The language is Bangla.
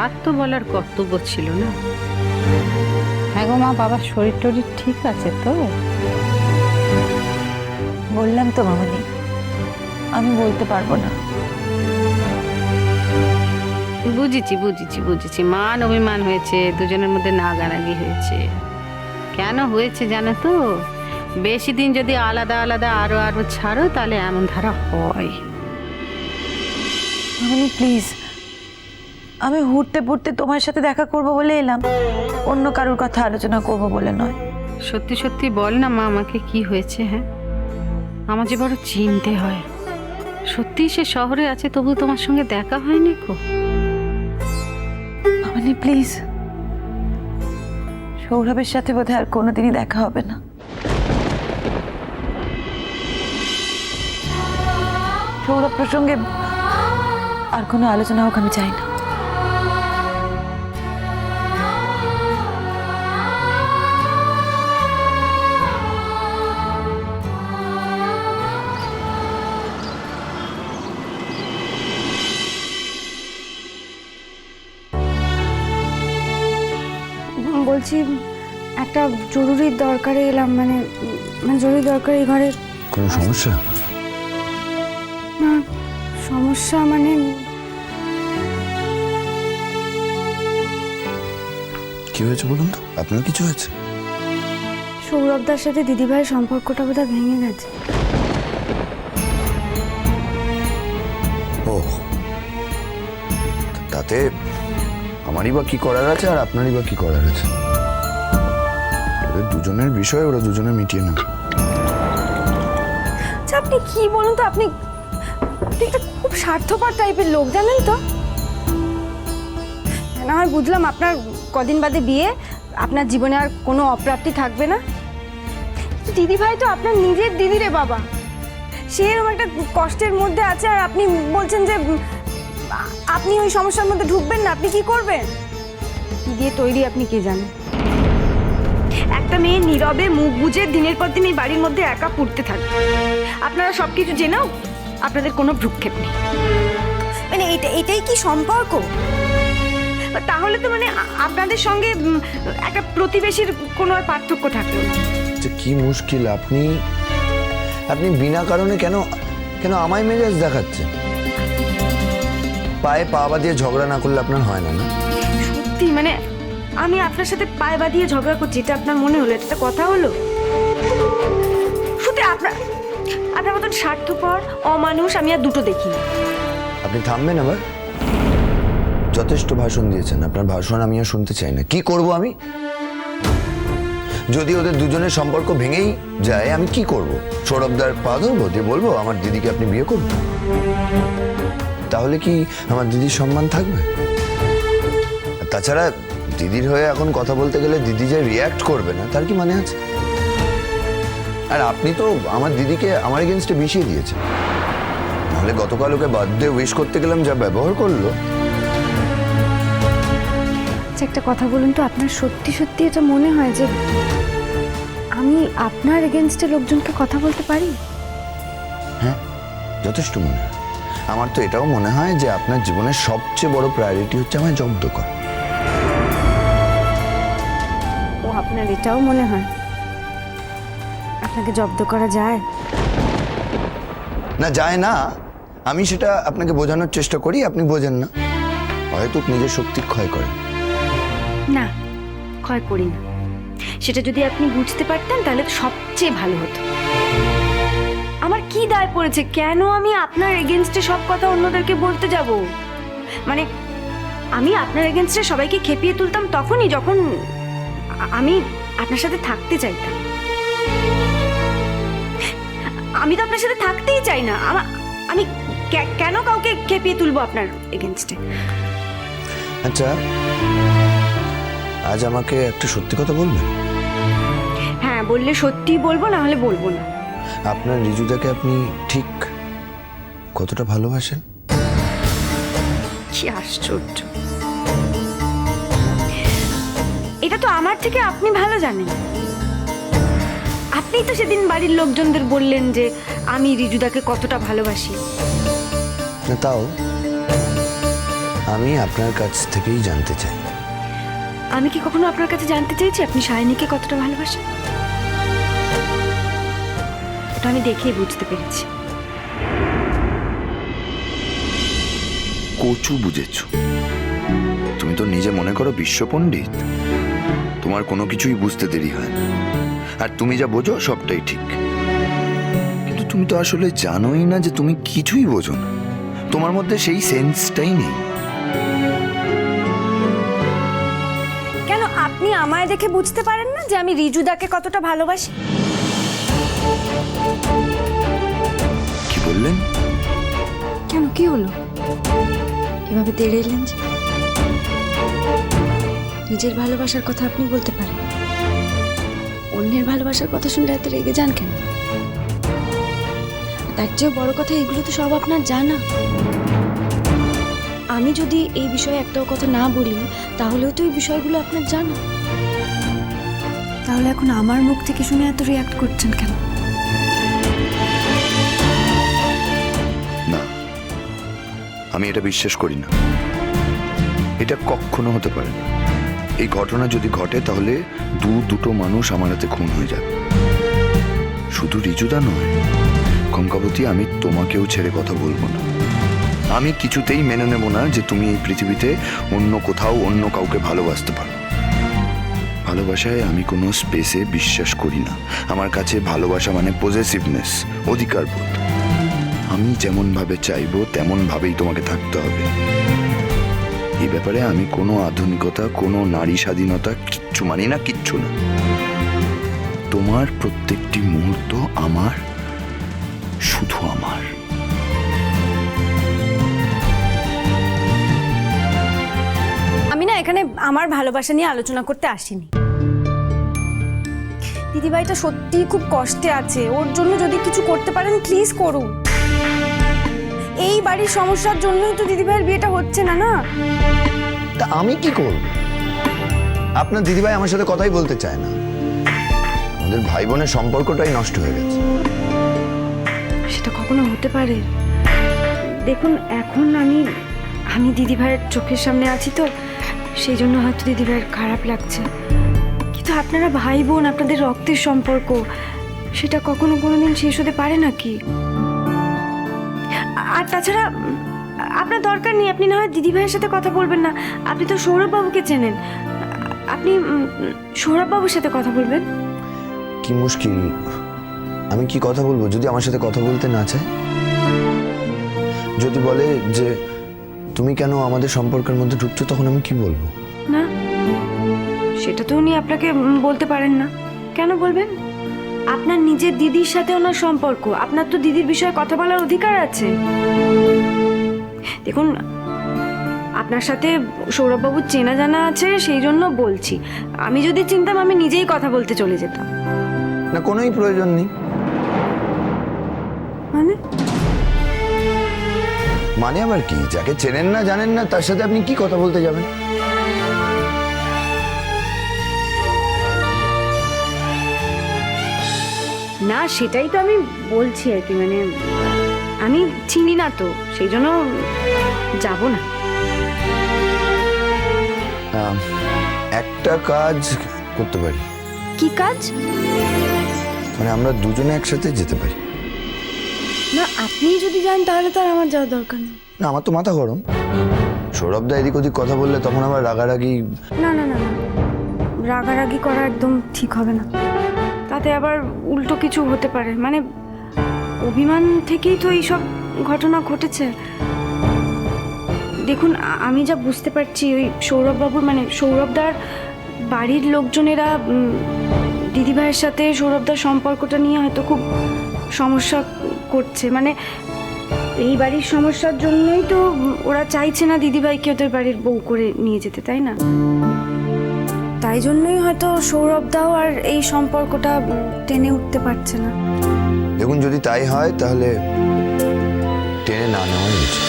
তার তো বলার কর্তব্য ছিল না? হ্যাঁ গো মা, বাবার শরীর টরীর ঠিক আছে তো? বললাম তো মামনি, আমি বলতে পারবো না। বুঝেছি বুঝেছি বুঝেছি, মান অভিমান হয়েছে, দুজনের মধ্যে নাগানাগি হয়েছে। কেন হয়েছে জানো তো? বেশি দিন যদি আলাদা আলাদা আরো আরো ছাড়ো তাহলে এমন ধারা হয়। মামনি প্লিজ, আমি হুড়তে পুড়তে তোমার সাথে দেখা করব বলে এলাম, অন্য কারোর কথা আলোচনা করব বলে নয়। সত্যি সত্যি বল না মা, আমাকে কি হয়েছে? হ্যাঁ, আমার যে বড় চিনতে হয়। সত্যি সে শহরে আছে, তবু তোমার সঙ্গে দেখা হয়নি গো। মামনি প্লিজ, সৌরভের সাথে বোধহয় আর কোনোদিনই দেখা হবে না। সৌরভ প্রসঙ্গে আর কোনো আলোচনা হোক আমি চাই না। বলছি, একটা জরুরি দরকারে এলাম, মানে জরুরি দরকার। এই ঘরে কোনো সমস্যা? না, সমস্যা মানে কি হয়েছে বলুন তো? আপনার কিছু হয়েছে? সৌরভদার সাথে দিদিভাইয়ের সম্পর্কটা বোধহয় ভেঙে গেছে। ও, তাতে আমারই বা কি করার আছে আর আপনারই বা কি করার আছে? ওদের দুজনের বিষয়, ওরা দুজনে মিটিয়ে না। আচ্ছা, আপনি কি বলুন তো, আপনি একটা খুব স্বার্থপর টাইপের লোক, জানেন তো? না হয় বুঝলাম আপনার কদিন বাদে বিয়ে, আপনার জীবনে আর কোনো অপ্রাপ্তি থাকবে না। দিদিভাই তো আপনার নিজের দিদি রে বাবা, সে এরকম একটা কষ্টের মধ্যে আছে, আর আপনি বলছেন যে আপনি ওই সমস্যার মধ্যে ঢুকবেন না। আপনি কি করবেন? কি দিয়ে তৈরি আপনি কে জানেন? একটা মেয়ে নীরবে মুখ বুজে দিনের পর দিন এই বাড়ির মধ্যে একা পুড়তে থাকে। আপনারা সবকিছু জেনেও আপনাদের কোনো ভ্রুক্ষেপ নেই। মানে এটাই কি সম্পর্ক? তাহলে তো মানে আপনাদের সঙ্গে একটা প্রতিবেশীর কোনো পার্থক্য থাকলো না। কি মুশকিল, আপনি আপনি বিনা কারণে কেন কেন আমায় মেজাজ দেখাচ্ছেন? পায়ে পা বাঁধিয়ে ঝগড়া না করলে আপনার হয় না? না সত্যি, মানে আমি আপনার সাথে পায়ে বাঁধিয়ে ঝগড়া করছি, এটা আপনার মনে হলো? এটা কথা হলো? সত্যি আপনার মতন স্বার্থপর অমানুষ আমি আর দুটো দেখিনি। আপনি থামবেন আবার? যথেষ্ট ভাষণ দিয়েছেন, আপনার ভাষণ আমি আর শুনতে চাই না। কি করব আমি? যদি ওদের দুজনের সম্পর্ক ভেঙেই যায় আমি কি করব? সৌরভদার পা ধরবো, দিয়ে বলবো আমার দিদিকে আপনি বিয়ে করুন? তাহলে কি আমার দিদির সম্মান থাকবে? তাছাড়া দিদির হয়ে এখন কথা বলতে গেলে দিদি যে রিয়্যাক্ট করবে না তার কি মানে আছে? আর আপনি তো আমার দিদিকে আমার এগেনস্টে মিশিয়ে দিয়েছেন। নাহলে গতকাল ওকে বার্থডে উইশ করতে গেলাম, যা ব্যবহার করলো। আচ্ছা, একটা কথা বলুন তো, আপনার সত্যি সত্যি এটা মনে হয় যে আমি আপনার এগেনস্টে লোকজনকে কথা বলতে পারি? হ্যাঁ, যথেষ্ট মনে হয়। আমার তো এটাও মনে হয় যে আপনার জীবনের সবচেয়ে বড় প্রায়োরিটি হচ্ছে আমায় জব্দ করা। ও, আপনার এটাও মনে হয় আপনাকে জব্দ করা যায়? না, যায় না। আমি সেটা আপনাকে বোঝানোর চেষ্টা করি, আপনি বোঝেন না। হয়তো নিজের শক্তি ক্ষয় করেন। না, ক্ষয় করি না। সেটা যদি আপনি বুঝতে পারতেন তাহলে তো সবচেয়ে ভালো হতো। আমার কি দায় পড়েছে? কেন আমি আপনার এগেনস্টে সব কথা অন্যদেরকে বলতে যাব? মানে আমি আপনার এগেনস্টে সবাইকে খেপিয়ে তুলতাম তখনই যখন আমি আপনার সাথে থাকতে চাইতাম। আমি তো আপনার সাথে থাকতেই চাই না। আমি কেন কাউকে খেপিয়ে তুলবো আপনার এগেনস্টে? আচ্ছা, আজ আমাকে একটা সত্যি কথা বলবেন? হ্যাঁ, বললে সত্যিই বলবো, না হলে বলবো না। আপনার রিজুদাকে আপনি ঠিক কতটা ভালোবাসেন? কি আশ্চর্য! এটা তো আমার থেকে আপনি ভালো জানেন। আপনি তো সেদিন বাড়ির লোকজনদের বললেন যে আমি রিজুদাকে কতটা ভালোবাসি। না, তাও আমি আপনার কাছ থেকেই জানতে চাই। আমি কি কখনো আপনার কাছে জানতে চেয়েছি আপনি শালিনীকে কতটা ভালোবাসেন? ওটা আমি দেখেই বুঝতে পেরেছি। কচু বুঝেছো? তুমি তো নিজে মনে করো বিশ্ব পণ্ডিত, তোমার কোনো কিছুই বুঝতে দেরি হয় না, আর তুমি যা বোঝো সবটাই ঠিক। কিন্তু তুমি তো আসলে জানোই না যে তুমি কিছুই বোঝো না, তোমার মধ্যে সেই সেন্সটাই নেই। কেন আপনি আমায় দেখে বুঝতে পারেন না যে আমি রিজুদাকে কতটা ভালোবাসি? কি বললেন? কেন, কি হলো? এভাবে তেড়ে এলেন যে? নিজের ভালোবাসার কথা আপনি বলতে পারেন, অন্যের ভালোবাসার কথা শুনলে এত রেগে যান কেন? তার চেয়েও বড় কথা, এগুলো তো সব আপনার জানা। আমি যদি এই বিষয়ে একটাও কথা না বলি তাহলেও তো এই বিষয়গুলো আপনার জানা। তাহলে এখন আমার মুখ থেকে শুনে এত রিয়াক্ট করছেন কেন? না, আমি এটা বিশ্বাস করি না। এটা কখনো হতে পারে না। এই ঘটনা যদি ঘটে তাহলে দুটো মানুষ আমার হাতে খুন হয়ে যাবে। শুধু রিজুদা নয়, কঙ্কাবতী, আমি তোমাকেও ছেড়ে কথা বলবো না। আমি কিছুতেই মেনে নেব না যে তুমি এই পৃথিবীতে অন্য কোথাও অন্য কাউকে ভালোবাসতে পারো। ভালোবাসায় আমি কোনো স্পেসে বিশ্বাস করি না। আমার কাছে ভালোবাসা মানে পজেসিভনেস, অধিকারবোধ। আমি যেমন ভাবে চাইবো তেমন ভাবেই তোমাকে থাকতে হবে। এই ব্যাপারে আমি কোনো আধুনিকতা, কোনো নারী স্বাধীনতা কিচ্ছু মানি না, কিচ্ছু না। তোমার প্রত্যেকটি মুহূর্ত আমার, শুধু আমার। আমি না এখানে আমার ভালোবাসা নিয়ে আলোচনা করতে আসিনি। দিদিভাইটা সত্যিই খুব কষ্টে আছে, ওর জন্য যদি কিছু করতে পারেন প্লিজ করুন। এই বাড়ির সমস্যার জন্যই তো দিদিভাইয়ের বিয়েটা হচ্ছে না। না, তা আমি কি করব? আপনার দিদিভাই আমার সাথে কথাই বলতে চায় না। আমাদের ভাই বোনের সম্পর্কটাই নষ্ট হয়ে গেছে। সেটা কখনো হতে পারে? দেখুন, এখন আমি দিদিভাইয়ের চোখের সামনে আছি তো, সেই জন্য হয়তো দিদিভাইয়ের খারাপ লাগছে। কিন্তু আপনারা ভাই বোন, আপনাদের রক্তের সম্পর্ক, সেটা কখনো কোনোদিন শেষ হতে পারে নাকি? আর তাছাড়া আপনার দরকার নেই, আপনি না হয় দিদিভাইয়ের সাথে কথা বলবেন না। আপনি তো সৌরভবাবুকে চেনেন, আপনি সৌরভবাবুর সাথে কথা বলবেন। কি মুশকিল, আমি কি কথা বলবো যদি আমার সাথে কথা বলতে না চায়? যদি বলে যে তুমি কেন আমাদের সম্পর্কের মধ্যে ঢুকছো, তখন আমি কি বলবো? না, সেটা তো উনি আপনাকে বলতে পারেন না। কেন বলবেন? আপনার নিজের দিদির সাথে ওনার সম্পর্ক, আপনার তো দিদির বিষয়ে কথা বলার অধিকার আছে। দেখুন, আপনার সাথে সৌরভবাবুর চেনা জানা আছে, সেই জন্য বলছি। আমি যদি চিনতাম আমি নিজেই কথা বলতে চলে যেতাম। না, কোনোই প্রয়োজন নেই। মানে আবার কি? যাকে চেনেন না জানেন না তার সাথে আপনি কি কথা বলতে যাবেন? না, সেটাই তো আমি বলছি আর কি। মানে আমি চিনি না তো, সেই জন্য যাব না। একটা কাজ করতে পারি। কি কাজ? মানে আমরা দুজনে একসাথে যেতে পারি। না, আপনি যদি যান তাহলে তো আর আমার যাওয়ার দরকার নেই। না, আমার তো মাথা গরম। সৌরভদা এদিক ওদিক কথা বললে তখন আবার রাগারাগি। না না না না, রাগারাগি করা একদম ঠিক হবে না। তাতে আবার উল্টো কিছু হতে পারে। মানে অভিমান থেকেই তো এইসব ঘটনা ঘটেছে। দেখুন, আমি যা বুঝতে পারছি, ওই সৌরভবাবুর মানে সৌরভদার বাড়ির লোকজনেরা দিদিভাইয়ের সাথে সৌরভদার সম্পর্কটা নিয়ে হয়তো খুব সমস্যা করছে। মানে এই বাড়ির সমস্যার জন্যই তো ওরা চাইছে না দিদিভাইকে ওদের বাড়ির বউ করে নিয়ে যেতে, তাই না? তাই জন্যই হয়তো সৌরভদাও আর এই সম্পর্কটা টেনে উঠতে পারছে না। দেখুন, যদি তাই হয় তাহলে টেনে না নেওয়াই উচিত।